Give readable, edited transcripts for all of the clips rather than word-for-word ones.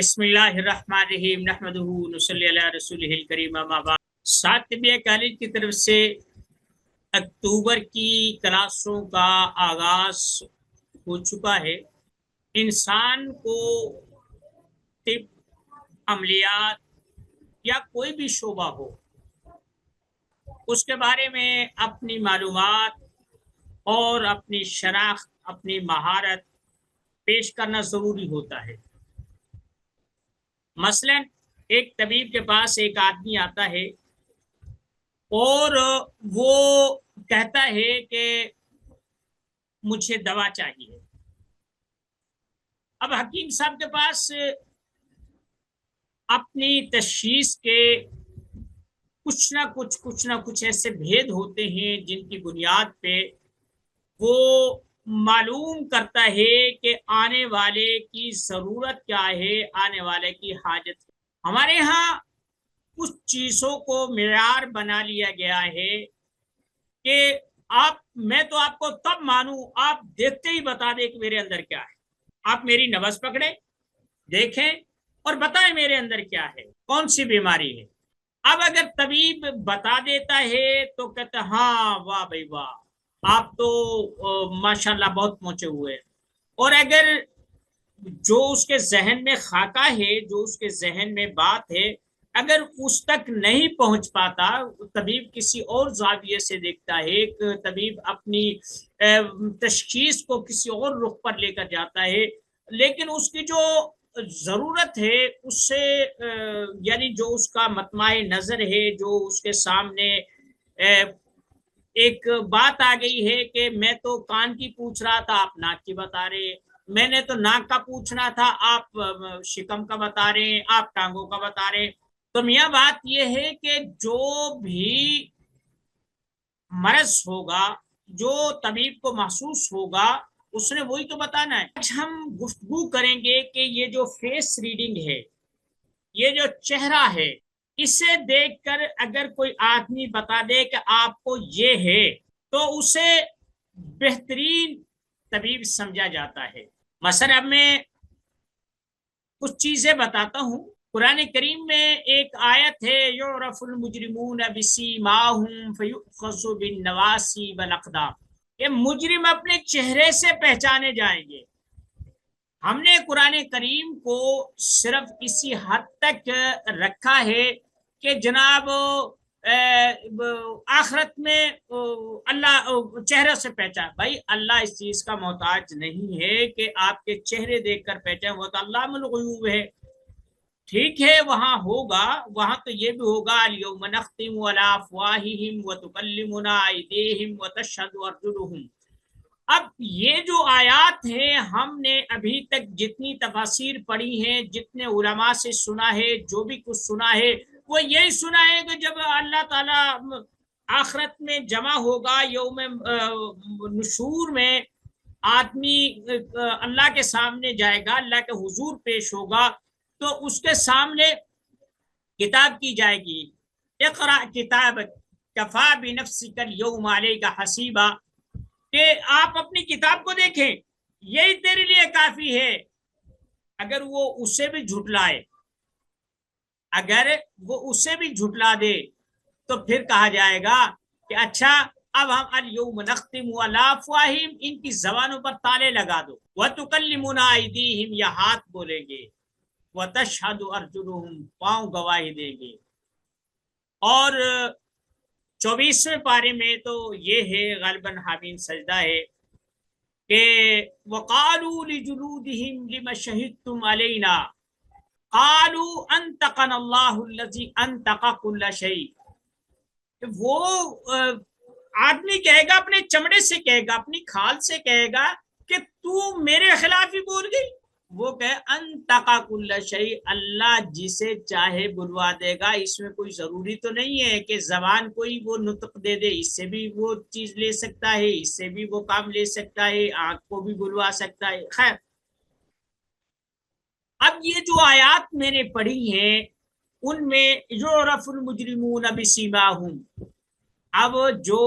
بسم اللہ الرحمن الرحیم نحمدہ نصلی علی رسولہ الکریم اما بعد۔ طبیہ کالج کی طرف سے اکتوبر کی کلاسوں کا آغاز ہو چکا ہے۔ انسان کو طب، عملیات یا کوئی بھی شعبہ ہو، اس کے بارے میں اپنی معلومات اور اپنی شناخت، اپنی مہارت پیش کرنا ضروری ہوتا ہے۔ مثلا ایک طبیب کے پاس ایک آدمی آتا ہے اور وہ کہتا ہے کہ مجھے دوا چاہیے۔ اب حکیم صاحب کے پاس اپنی تشخیص کے کچھ نہ کچھ ایسے بھید ہوتے ہیں جن کی بنیاد پہ وہ معلوم کرتا ہے کہ آنے والے کی ضرورت کیا ہے، آنے والے کی حاجت۔ ہمارے ہاں کچھ چیزوں کو معیار بنا لیا گیا ہے کہ میں تو آپ کو تب مانوں آپ دیکھتے ہی بتا دیں کہ میرے اندر کیا ہے۔ آپ میری نبض پکڑیں، دیکھیں اور بتائیں میرے اندر کیا ہے، کون سی بیماری ہے۔ اب اگر طبیب بتا دیتا ہے تو کہتا ہاں واہ بھائی واہ، آپ تو ماشاءاللہ بہت پہنچے ہوئے۔ اور اگر جو اس کے ذہن میں خاکہ ہے، جو اس کے ذہن میں بات ہے، اگر اس تک نہیں پہنچ پاتا، طبیب کسی اور زاویے سے دیکھتا ہے، ایک طبیب اپنی تشخیص کو کسی اور رخ پر لے کر جاتا ہے، لیکن اس کی جو ضرورت ہے اس سے یعنی جو اس کا مطمع نظر ہے، جو اس کے سامنے ایک بات آ گئی ہے کہ میں تو کان کی پوچھ رہا تھا، آپ ناک کی بتا رہے ہیں، میں نے تو ناک کا پوچھنا تھا، آپ شکم کا بتا رہے ہیں، آپ ٹانگوں کا بتا رہے ہیں۔ تو میاں بات یہ ہے کہ جو بھی مرض ہوگا، جو طبیب کو محسوس ہوگا، اس نے وہی تو بتانا ہے۔ آج ہم گفتگو کریں گے کہ یہ جو فیس ریڈنگ ہے، یہ جو چہرہ ہے، اسے دیکھ کر اگر کوئی آدمی بتا دے کہ آپ کو یہ ہے تو اسے بہترین طبیب سمجھا جاتا ہے۔ مثلا اب میں کچھ چیزیں بتاتا ہوں۔ قرآن کریم میں ایک آیت ہے یعرف المجرمون بسیماہم فیؤخذ بالنواصی والاقدام، کہ مجرم اپنے چہرے سے پہچانے جائیں گے۔ ہم نے قرآن کریم کو صرف اسی حد تک رکھا ہے کہ جناب آخرت میں اللہ چہرے سے پہچان۔ بھائی اللہ اس چیز کا محتاج نہیں ہے کہ آپ کے چہرے دیکھ کر پہچان، وہ تو علام الغیوب ہے۔ ٹھیک ہے وہاں ہوگا، وہاں تو یہ بھی ہوگا الیوم نختم علی افواہہم وتکلمنا ایدیہم وتشہد ارجلہم۔ اب یہ جو آیات ہیں، ہم نے ابھی تک جتنی تفاسیر پڑھی ہیں، جتنے علماء سے سنا ہے، جو بھی کچھ سنا ہے، وہ یہی سنا ہے کہ جب اللہ تعالیٰ آخرت میں جمع ہوگا، یوم نشور میں آدمی اللہ کے سامنے جائے گا، اللہ کے حضور پیش ہوگا، تو اس کے سامنے کتاب کی جائے گی، اقرأ کتابک کفا بنفسک اليوم علیک حسیبا، کہ آپ اپنی کتاب کو دیکھیں، یہی تیرے لیے کافی ہے۔ اگر وہ اسے بھی جھٹلائے، اگر وہ اسے بھی جھٹلا دے تو پھر کہا جائے گا کہ اچھا اب ہم الیوم نختم علی افواہہم، ان کی زبانوں پر تالے لگا دو، وتکلمنا ایدیہم، یہ ہاتھ بولیں گے، وتشہد ارجلہم، پاؤں گواہی دیں گے۔ اور 24ویں پارے میں تو یہ ہے غالباً حامین سجدہ ہے کہ وَقَالُوا لِجُلُودِهِمْ لِمَ شَهِدْتُمْ عَلَيْنَا قَالُوا أَنْطَقَنَا اللَّهُ الَّذِي أَنْطَقَ كُلَّ شَيْءٍ۔ وہ آدمی کہے گا، اپنے چمڑے سے کہے گا، اپنی کھال سے کہے گا کہ تو میرے خلاف ہی بول گئی۔ وہ کہے انطق کل شیء، اللہ جسے چاہے بلوا دے گا، اس میں کوئی ضروری تو نہیں ہے کہ زبان کوئی وہ نطق دے دے، اس سے بھی وہ چیز لے سکتا ہے، اس سے بھی وہ کام لے سکتا ہے، آنکھ کو بھی بلوا سکتا ہے۔ خیر، اب یہ جو آیات میں نے پڑھی ہیں ان میں یعرف المجرمون بسیماہم، اب جو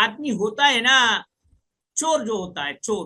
آدمی ہوتا ہے نا، چور جو ہوتا ہے، چور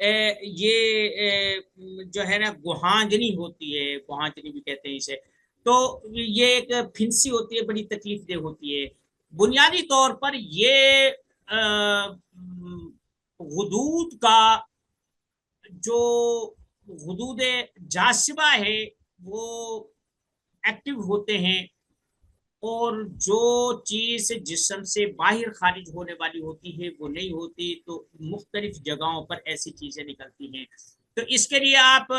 یہ جو ہے نا گوہانجنی ہوتی ہے، گوہانجنی بھی کہتے ہیں اسے، تو یہ ایک پھنسی ہوتی ہے، بڑی تکلیف دہ ہوتی ہے۔ بنیادی طور پر یہ غدود کا جو غدود جاذبہ ہے وہ ایکٹیو ہوتے ہیں، اور جو چیز جسم سے باہر خارج ہونے والی ہوتی ہے وہ نہیں ہوتی، تو مختلف جگہوں پر ایسی چیزیں نکلتی ہیں۔ تو اس کے لیے آپ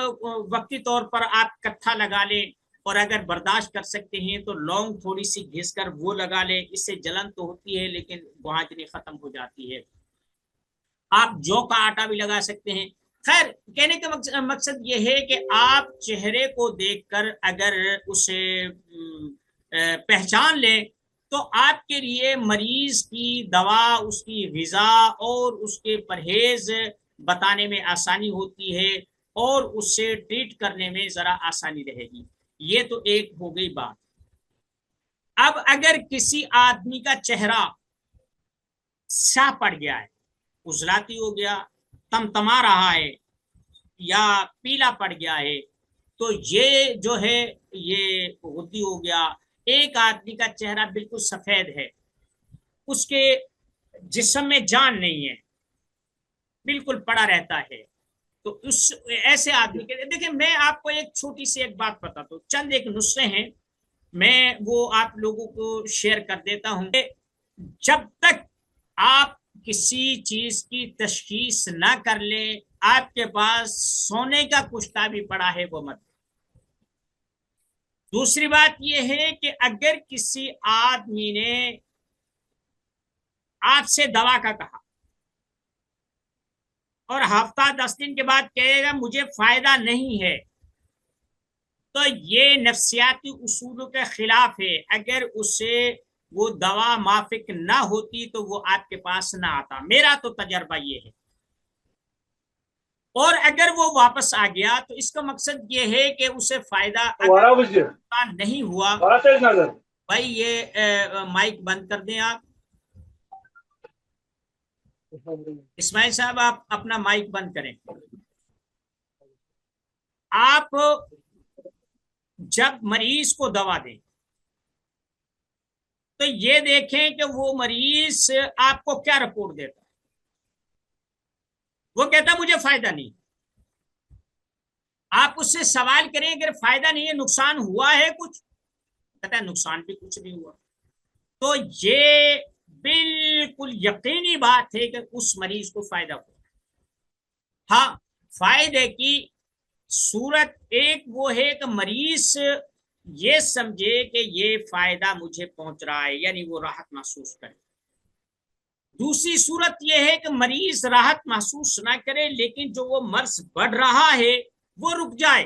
وقتی طور پر آپ کتھا لگا لیں، اور اگر برداشت کر سکتے ہیں تو لونگ تھوڑی سی گھس کر وہ لگا لیں، اس سے جلن تو ہوتی ہے لیکن گوہانجنی ختم ہو جاتی ہے۔ آپ جو کا آٹا بھی لگا سکتے ہیں۔ خیر، کہنے کا مقصد یہ ہے کہ آپ چہرے کو دیکھ کر اگر اسے پہچان لیں تو آپ کے لیے مریض کی دوا، اس کی غذا اور اس کے پرہیز بتانے میں آسانی ہوتی ہے، اور اس سے ٹریٹ کرنے میں ذرا آسانی رہے گی۔ یہ تو ایک ہو گئی بات۔ اب اگر کسی آدمی کا چہرہ سیاہ پڑ گیا ہے، اجلاتی ہو گیا، تمتما رہا ہے، یا پیلا پڑ گیا ہے، تو یہ جو ہے یہ غدی ہو گیا۔ ایک آدمی کا چہرہ بالکل سفید ہے، اس کے جسم میں جان نہیں ہے، بالکل پڑا رہتا ہے، تو اس ایسے آدمی کے دیکھیں، میں آپ کو ایک چھوٹی سی ایک بات بتاتا ہوں، چند ایک نسخے ہیں، میں وہ آپ لوگوں کو شیئر کر دیتا ہوں۔ جب تک آپ کسی چیز کی تشخیص نہ کر لیں، آپ کے پاس سونے کا کشتہ بھی پڑا ہے وہ مت۔ دوسری بات یہ ہے کہ اگر کسی آدمی نے آپ سے دوا کا کہا اور ہفتہ 10 دن کے بعد کہے گا مجھے فائدہ نہیں ہے، تو یہ نفسیاتی اصولوں کے خلاف ہے۔ اگر اسے وہ دوا موافق نہ ہوتی تو وہ آپ کے پاس نہ آتا، میرا تو تجربہ یہ ہے۔ اور اگر وہ واپس آ گیا تو اس کا مقصد یہ ہے کہ اسے فائدہ نہیں ہوا۔ بھائی یہ مائک بند کر دیں آپ، اسماعیل صاحب آپ اپنا مائک بند کریں۔ آپ جب مریض کو دوا دیں تو یہ دیکھیں کہ وہ مریض آپ کو کیا رپورٹ دیتا ہے۔ وہ کہتا ہے مجھے فائدہ نہیں، آپ اس سے سوال کریں اگر فائدہ نہیں ہے نقصان ہوا ہے کچھ، کہتا ہے نقصان بھی کچھ نہیں ہوا، تو یہ بالکل یقینی بات ہے کہ اس مریض کو فائدہ ہوا۔ ہاں، فائدے کی صورت ایک وہ ہے کہ مریض یہ سمجھے کہ یہ فائدہ مجھے پہنچ رہا ہے، یعنی وہ راحت محسوس کرے۔ دوسری صورت یہ ہے کہ مریض راحت محسوس نہ کرے لیکن جو وہ مرض بڑھ رہا ہے وہ رک جائے۔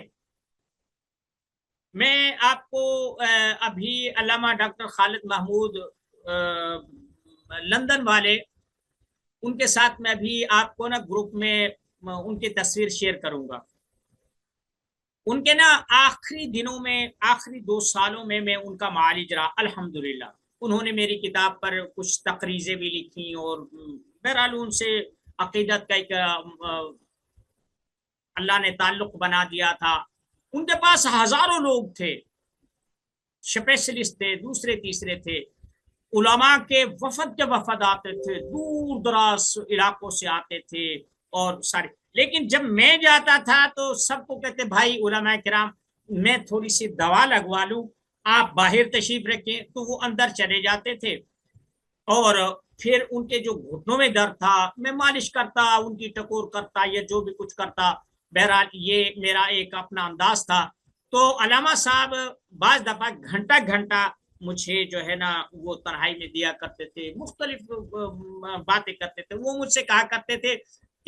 میں آپ کو ابھی علامہ ڈاکٹر خالد محمود لندن والے، ان کے ساتھ میں ابھی آپ کو نا گروپ میں ان کی تصویر شیئر کروں گا۔ ان کے نا آخری دنوں میں، آخری 2 سالوں میں ان کا معالج رہا الحمدللہ۔ انہوں نے میری کتاب پر کچھ تقریضیں بھی لکھی، اور بہرحال ان سے عقیدت کا ایک اللہ نے تعلق بنا دیا تھا۔ ان کے پاس ہزاروں لوگ تھے، اسپیشلسٹ تھے، دوسرے تیسرے تھے، علماء کے وفد کے وفد آتے تھے، دور دراز علاقوں سے آتے تھے، اور سارے، لیکن جب میں جاتا تھا تو سب کو کہتے بھائی علماء کرام میں تھوڑی سی دوا لگوا لوں، آپ باہر تشریف رکھیں، تو وہ اندر چلے جاتے تھے، اور پھر ان کے جو گھٹنوں میں درد تھا میں مالش کرتا، ان کی ٹکور کرتا، یا جو بھی کچھ کرتا۔ بہرحال یہ میرا ایک اپنا انداز تھا۔ تو علامہ صاحب بعض دفعہ گھنٹہ گھنٹہ مجھے جو ہے نا وہ تنہائی میں دیا کرتے تھے، مختلف باتیں کرتے تھے۔ وہ مجھ سے کہا کرتے تھے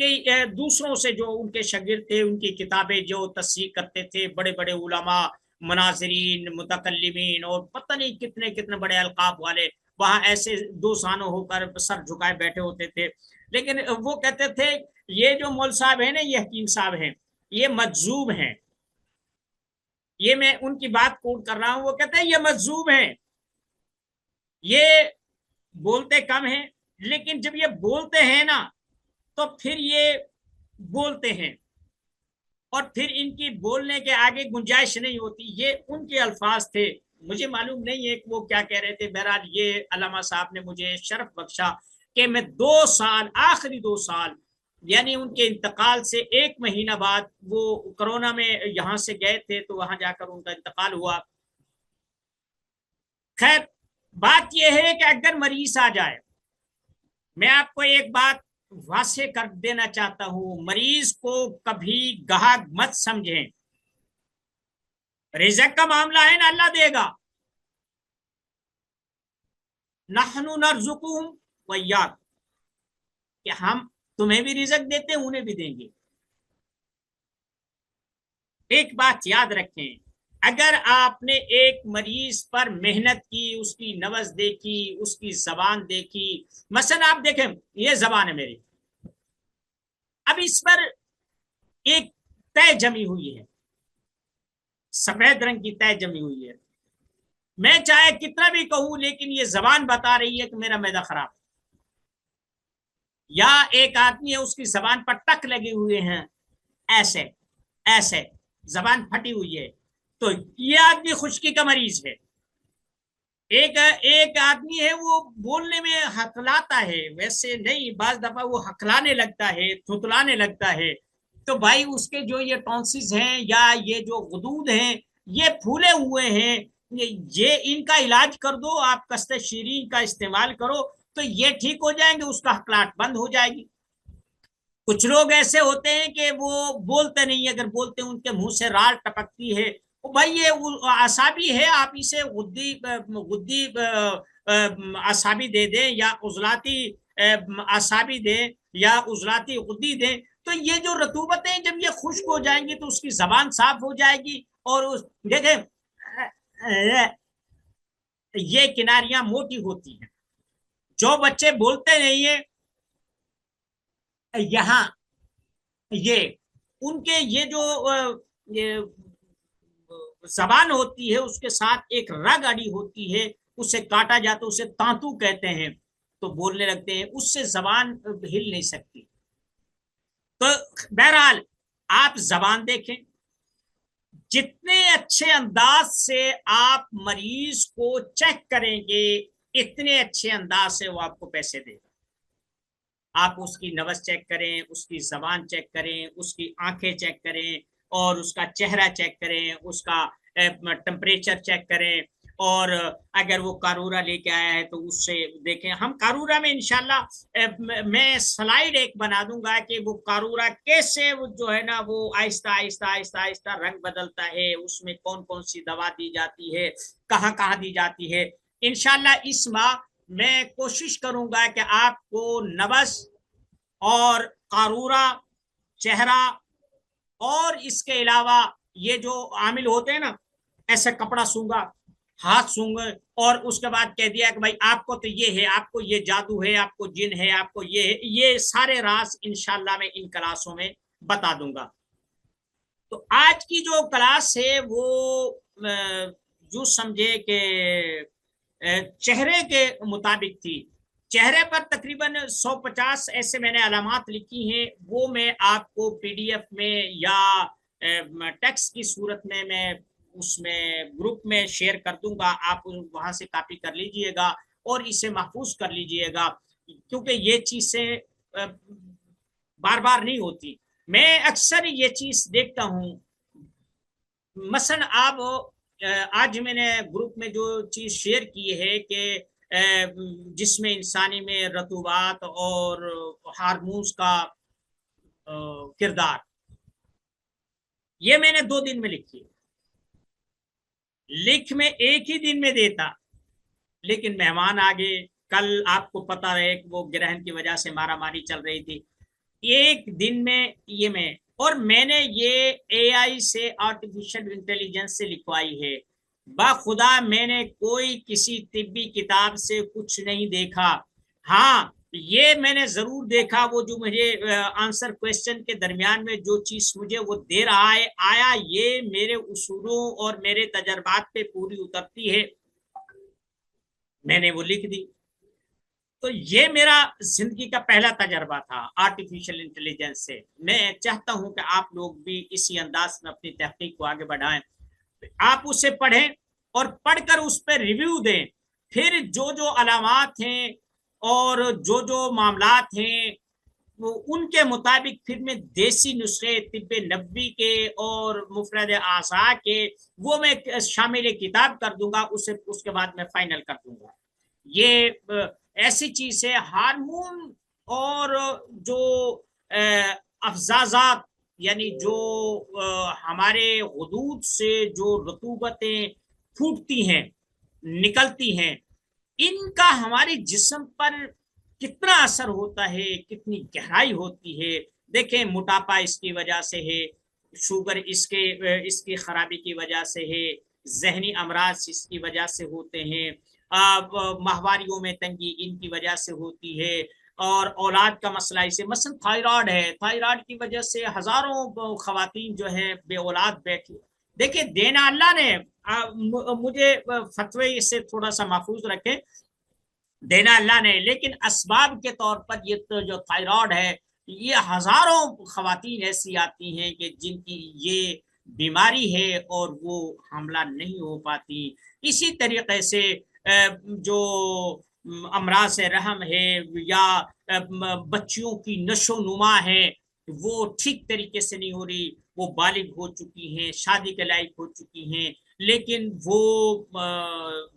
کہ دوسروں سے جو ان کے شاگرد تھے ان کی کتابیں جو تصحیح کرتے تھے، بڑے بڑے علماء، مناظرین، متکلمین، اور پتہ نہیں کتنے کتنے بڑے القاب والے وہاں ایسے 2 سانوں ہو کر سر جھکائے بیٹھے ہوتے تھے، لیکن وہ کہتے تھے یہ جو مول صاحب ہیں نا، یہ حکیم صاحب ہیں، یہ مجذوب ہیں۔ یہ میں ان کی بات کوٹ کر رہا ہوں، وہ کہتے ہیں یہ مجذوب ہیں، یہ بولتے کم ہیں، لیکن جب یہ بولتے ہیں نا تو پھر یہ بولتے ہیں اور پھر ان کی بولنے کے آگے گنجائش نہیں ہوتی. یہ ان کے الفاظ تھے. مجھے معلوم نہیں ہے کہ وہ کیا کہہ رہے تھے. بہرحال یہ علامہ صاحب نے مجھے شرف بخشا کہ میں 2 سال، آخری 2 سال، یعنی ان کے انتقال سے 1 مہینہ بعد، وہ کرونا میں یہاں سے گئے تھے تو وہاں جا کر ان کا انتقال ہوا. خیر، بات یہ ہے کہ اگر مریض آ جائے، میں آپ کو ایک بات واضح کر دینا چاہتا ہوں، مریض کو کبھی گاہک مت سمجھیں. رزق کا معاملہ ہے نا، اللہ دے گا. نحن نرزقهم وإياک، کہ ہم تمہیں بھی رزق دیتے ہیں، انہیں بھی دیں گے. ایک بات یاد رکھیں، اگر آپ نے ایک مریض پر محنت کی، اس کی نبض دیکھی، اس کی زبان دیکھی، مثلا آپ دیکھیں یہ زبان ہے میری، اب اس پر ایک طے جمی ہوئی ہے، سفید رنگ کی طے جمی ہوئی ہے. میں چاہے کتنا بھی کہوں لیکن یہ زبان بتا رہی ہے کہ میرا معدہ خراب. یا ایک آدمی ہے، اس کی زبان پر ٹک لگے ہوئے ہیں، ایسے ایسے زبان پھٹی ہوئی ہے، تو یہ آدمی خشکی کا مریض ہے. ایک آدمی ہے وہ بولنے میں ہکلاتا ہے، ویسے نہیں، بعض دفعہ وہ ہکلانے لگتا ہے، تھتلانے لگتا ہے، تو بھائی اس کے جو یہ ٹونسز ہیں یا یہ جو غدود ہیں یہ پھولے ہوئے ہیں، یہ ان کا علاج کر دو، آپ قصد شیرین کا استعمال کرو تو یہ ٹھیک ہو جائیں گے، اس کا ہکلاٹ بند ہو جائے گی. کچھ لوگ ایسے ہوتے ہیں کہ وہ بولتے نہیں، اگر بولتے ہیں ان کے منہ سے راڑ ٹپکتی ہے. بھائی یہ اعصابی ہے، آپ اسے غدی اعصابی دے دیں یا عضلاتی اعصابی دیں یا عضلاتی غدی دیں، تو یہ جو رطوبتیں جب یہ خشک ہو جائیں گی تو اس کی زبان صاف ہو جائے گی. اور دیکھیں یہ کناریاں موٹی ہوتی ہیں. جو بچے بولتے نہیں ہیں یہاں، یہ ان کے یہ جو زبان ہوتی ہے اس کے ساتھ ایک رگ اڑی ہوتی ہے، اسے کاٹا جاتا ہے، اسے تانتو کہتے ہیں، تو بولنے لگتے ہیں، اس سے زبان ہل نہیں سکتی. تو بہرحال آپ زبان دیکھیں، جتنے اچھے انداز سے آپ مریض کو چیک کریں گے اتنے اچھے انداز سے وہ آپ کو پیسے دے گا. آپ اس کی نبض چیک کریں، اس کی زبان چیک کریں، اس کی آنکھیں چیک کریں، اور اس کا چہرہ چیک کریں، اس کا ٹمپریچر چیک کریں، اور اگر وہ کارورا لے کے آیا ہے تو اس سے دیکھیں. ہم کارورا میں انشاءاللہ میں سلائیڈ ایک بنا دوں گا کہ وہ کارورا کیسے جو ہے نا وہ آہستہ آہستہ آہستہ آہستہ رنگ بدلتا ہے، اس میں کون کون سی دوا دی جاتی ہے، کہاں کہاں دی جاتی ہے. انشاءاللہ اس ماہ میں کوشش کروں گا کہ آپ کو نبض اور قارورہ، چہرہ، اور اس کے علاوہ یہ جو عامل ہوتے ہیں نا، ایسے کپڑا سونگا، ہاتھ سونگے، اور اس کے بعد کہہ دیا کہ بھائی آپ کو تو یہ ہے، آپ کو یہ جادو ہے، آپ کو جن ہے، آپ کو یہ ہے، یہ سارے راز انشاءاللہ میں ان کلاسوں میں بتا دوں گا. تو آج کی جو کلاس ہے وہ جو سمجھے کہ چہرے کے مطابق تھی. چہرے پر تقریباً 150 ایسے میں نے علامات لکھی ہیں، وہ میں آپ کو پی ڈی ایف میں یا ٹیکسٹ کی صورت میں اس میں گروپ میں شیئر کر دوں گا. آپ وہاں سے کاپی کر لیجئے گا اور اسے محفوظ کر لیجئے گا، کیونکہ یہ چیزیں بار بار نہیں ہوتی. میں اکثر یہ چیز دیکھتا ہوں، مثلا آپ آج میں نے گروپ میں جو چیز شیئر کی ہے کہ جس میں انسانی میں رطوبات اور ہارمونز کا کردار، یہ میں نے 2 دن میں لکھی. لکھ میں ایک ہی دن میں دیتا، لیکن مہمان آگے. کل آپ کو پتا رہے کہ وہ گرہن کی وجہ سے مارا ماری چل رہی تھی. ایک دن میں یہ اور میں نے یہ اے آئی سے، آرٹیفیشل انٹیلیجنس سے لکھوائی ہے. باخدا میں نے کوئی کسی طبی کتاب سے کچھ نہیں دیکھا. ہاں یہ میں نے ضرور دیکھا، وہ جو مجھے آنسر کویسچن کے درمیان میں جو چیز مجھے وہ دے رہا ہے، آیا یہ میرے اصولوں اور میرے تجربات پہ پوری اترتی ہے؟ میں نے وہ لکھ دی. تو یہ میرا زندگی کا پہلا تجربہ تھا آرٹیفیشل انٹیلیجنس سے. میں چاہتا ہوں کہ آپ لوگ بھی اسی انداز میں اپنی تحقیق کو آگے بڑھائیں. آپ اسے پڑھیں اور پڑھ کر اس پہ ریویو دیں. پھر جو جو علامات ہیں اور جو جو معاملات ہیں ان کے مطابق پھر میں دیسی نسخے طب نبوی کے اور مفرد اعضاء کے وہ میں شامل کتاب کر دوں گا. اس کے بعد میں فائنل کر دوں گا. یہ ایسی چیز ہے ہارمون اور جو افزازات یعنی جو ہمارے غدود سے جو رطوبتیں پھوٹتی ہیں نکلتی ہیں ان کا ہمارے جسم پر کتنا اثر ہوتا ہے کتنی گہرائی ہوتی ہے. دیکھیں موٹاپا اس کی وجہ سے ہے, شوگر اس کی خرابی کی وجہ سے ہے, ذہنی امراض اس کی وجہ سے ہوتے ہیں, ماہواریوں میں تنگی ان کی وجہ سے ہوتی ہے, اور اولاد کا مسئلہ اسے مثلا تھائرائیڈ ہے, تھائرائیڈ کی وجہ سے ہزاروں خواتین جو ہے بے اولاد بیٹھی. دیکھیں دینا اللہ نے, مجھے فتوی سے تھوڑا سا محفوظ رکھیں, دینا اللہ نے, لیکن اسباب کے طور پر یہ جو تھائرائیڈ ہے یہ ہزاروں خواتین ایسی آتی ہیں کہ جن کی یہ بیماری ہے اور وہ حاملہ نہیں ہو پاتی. اسی طریقے سے جو امراض رحم ہے یا بچیوں کی نشو و نما ہے وہ ٹھیک طریقے سے نہیں ہو رہی, وہ بالغ ہو چکی ہیں, شادی کے لائق ہو چکی ہیں, لیکن وہ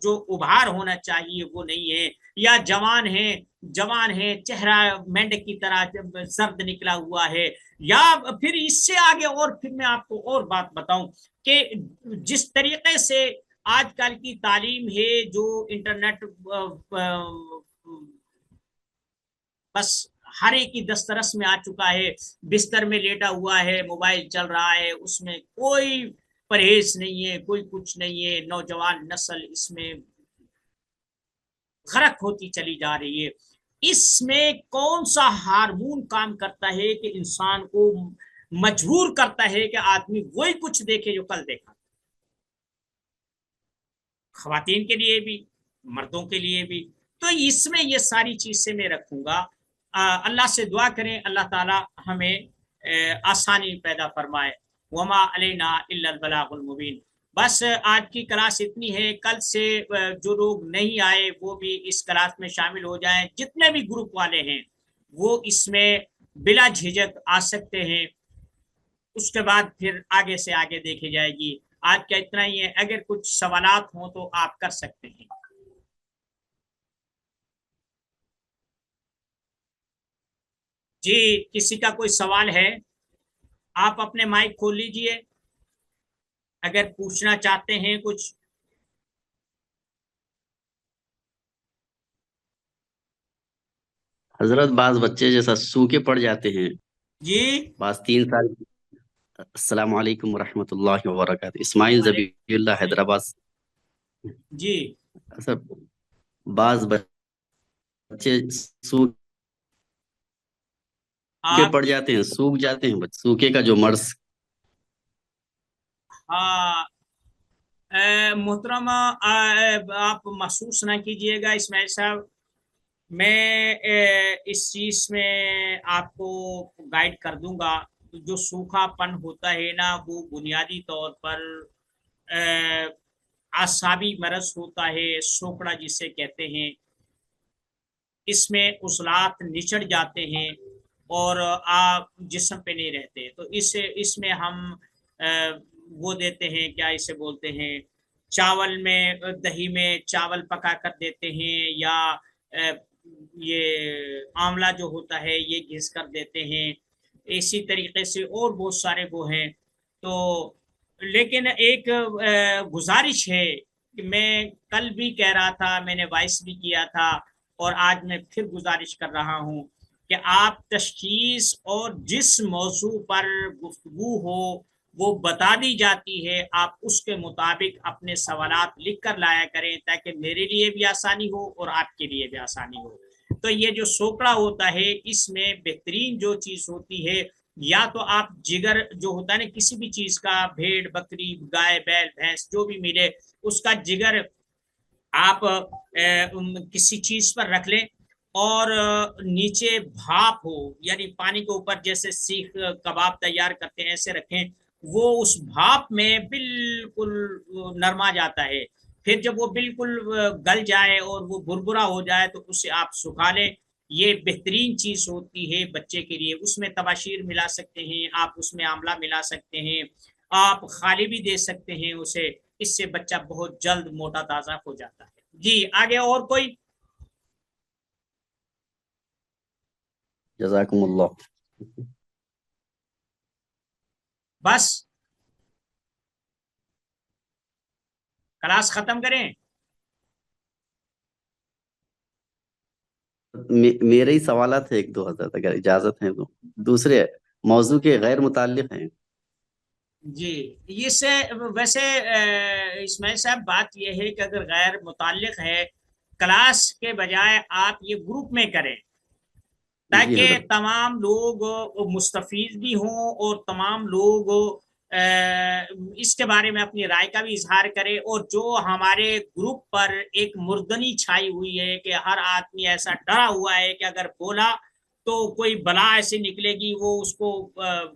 جو ابھار ہونا چاہیے وہ نہیں ہے, یا جوان ہے چہرہ مینڈک کی طرح زرد نکلا ہوا ہے. یا پھر اس سے آگے اور پھر میں آپ کو اور بات بتاؤں کہ جس طریقے سے آج کل کی تعلیم ہے جو انٹرنیٹ بس ہر ایک کی دسترس میں آ چکا ہے, بستر میں لیٹا ہوا ہے موبائل چل رہا ہے, اس میں کوئی پرہیز نہیں ہے, کوئی کچھ نہیں ہے. نوجوان نسل اس میں غرق ہوتی چلی جا رہی ہے. اس میں کون سا ہارمون کام کرتا ہے کہ انسان کو مجبور کرتا ہے کہ آدمی وہی کچھ دیکھے جو کل دیکھا, خواتین کے لیے بھی مردوں کے لیے بھی. تو اس میں یہ ساری چیز سے میں رکھوں گا. اللہ سے دعا کریں اللہ تعالی ہمیں آسانی پیدا فرمائے. وما علینا الا البلاغ المبین. بس آج کی کلاس اتنی ہے, کل سے جو لوگ نہیں آئے وہ بھی اس کلاس میں شامل ہو جائیں. جتنے بھی گروپ والے ہیں وہ اس میں بلا جھجک آ سکتے ہیں, اس کے بعد پھر آگے سے آگے دیکھی جائے گی. آج کا اتنا ہی ہے, اگر کچھ سوالات ہوں تو آپ کر سکتے ہیں. جی کسی کا کوئی سوال ہے آپ اپنے مائک کھول لیجئے اگر پوچھنا چاہتے ہیں کچھ. حضرت بعض بچے جیسا سوکھے پڑ جاتے ہیں, جی بعض 3 سال. السلام علیکم ورحمۃ اللہ وبرکاتہ. اسماعیل ذبیح اللہ, حیدرآباد. جی سر بعض بچے سوکھے آپ پڑ جاتے ہیں, سوکھ جاتے ہیں, سوکھے کا جو مرض. ہاں محترمہ آپ محسوس نہ کیجئے گا اسماعیل صاحب, میں اس چیز میں آپ کو گائیڈ کر دوں گا. جو سوکھا پن ہوتا ہے نا وہ بنیادی طور پر اعصابی مرض ہوتا ہے, سوکڑا جسے کہتے ہیں. اس میں عضلات نچڑ جاتے ہیں اور آپ جسم پہ نہیں رہتے. تو اس میں ہم وہ دیتے ہیں, کیا اسے بولتے ہیں, چاول میں دہی میں چاول پکا کر دیتے ہیں, یا یہ آملہ جو ہوتا ہے یہ گھس کر دیتے ہیں. اسی طریقے سے اور بہت سارے وہ ہیں. تو لیکن ایک گزارش ہے کہ میں کل بھی کہہ رہا تھا, میں نے وائس بھی کیا تھا اور آج میں پھر گزارش کر رہا ہوں کہ آپ تشخیص اور جس موضوع پر گفتگو ہو وہ بتا دی جاتی ہے, آپ اس کے مطابق اپنے سوالات لکھ کر لایا کریں تاکہ میرے لیے بھی آسانی ہو اور آپ کے لیے بھی آسانی ہو. تو یہ جو سوکڑا ہوتا ہے اس میں بہترین جو چیز ہوتی ہے, یا تو آپ جگر جو ہوتا ہے نا کسی بھی چیز کا, بھیڑ بکری گائے بیل بھینس جو بھی ملے اس کا جگر آپ کسی چیز پر رکھ لیں اور نیچے بھاپ ہو، یعنی پانی کے اوپر جیسے سیخ کباب تیار کرتے ہیں ایسے رکھیں، وہ اس بھاپ میں بالکل نرما جاتا ہے۔ پھر جب وہ بالکل گل جائے اور وہ بھربھرا ہو جائے تو اسے آپ سکھا لیں۔ یہ بہترین چیز ہوتی ہے بچے کے لیے، اس میں تباشیر ملا سکتے ہیں آپ، اس میں آملہ ملا سکتے ہیں آپ، خالی بھی دے سکتے ہیں اسے، اس سے بچہ بہت جلد موٹا تازہ ہو جاتا ہے۔ جی آگے اور کوئی؟ جزاکم اللہ۔ بس کلاس ختم کریں؟ میرے ہی سوالات ہیں ایک دو حضرت، اگر اجازت ہے تو، دوسرے موضوع کے غیر متعلق ہیں۔ جی یہ سے ویسے اسماعیل صاحب بات یہ ہے کہ اگر غیر متعلق ہے، کلاس کے بجائے آپ یہ گروپ میں کریں جی تاکہ حضرت، تمام لوگ مستفید بھی ہوں اور تمام لوگ اس کے بارے میں اپنی رائے کا بھی اظہار کرے، اور جو ہمارے گروپ پر ایک مردنی چھائی ہوئی ہے کہ ہر آدمی ایسا ڈرا ہوا ہے کہ اگر بولا تو کوئی بلا ایسے نکلے گی وہ اس کو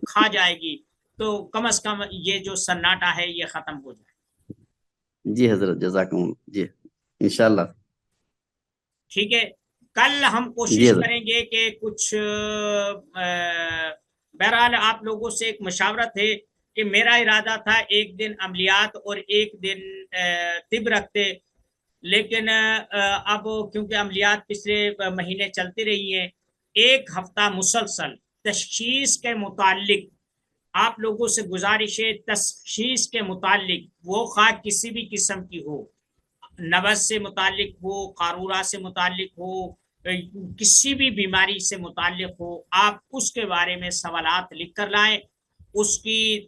کھا جائے گی، تو کم از کم یہ جو سناٹا ہے یہ ختم ہو جائے۔ جی حضرت، جزاکم اللہ، جی انشاءاللہ۔ ٹھیک ہے، کل ہم جی کوشش حضرت، کریں گے کہ کچھ بہرحال آپ لوگوں سے ایک مشاورت ہے کہ میرا ارادہ تھا ایک دن عملیات اور ایک دن طب رکھتے، لیکن اب کیونکہ عملیات پچھلے مہینے چلتی رہی ہیں، ایک ہفتہ مسلسل تشخیص کے متعلق آپ لوگوں سے گزارش ہے، تشخیص کے متعلق وہ خواہ کسی بھی قسم کی ہو، نبض سے متعلق ہو، قارورہ سے متعلق ہو، کسی بھی بیماری سے متعلق ہو، آپ اس کے بارے میں سوالات لکھ کر لائیں، اس کی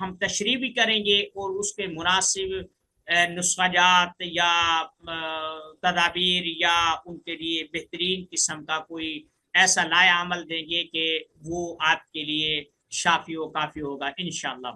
ہم تشریح بھی کریں گے اور اس کے مناسب نسخہ جات یا تدابیر یا ان کے لیے بہترین قسم کا کوئی ایسا لایا عمل دیں گے کہ وہ آپ کے لیے شافی و کافی ہوگا انشاءاللہ۔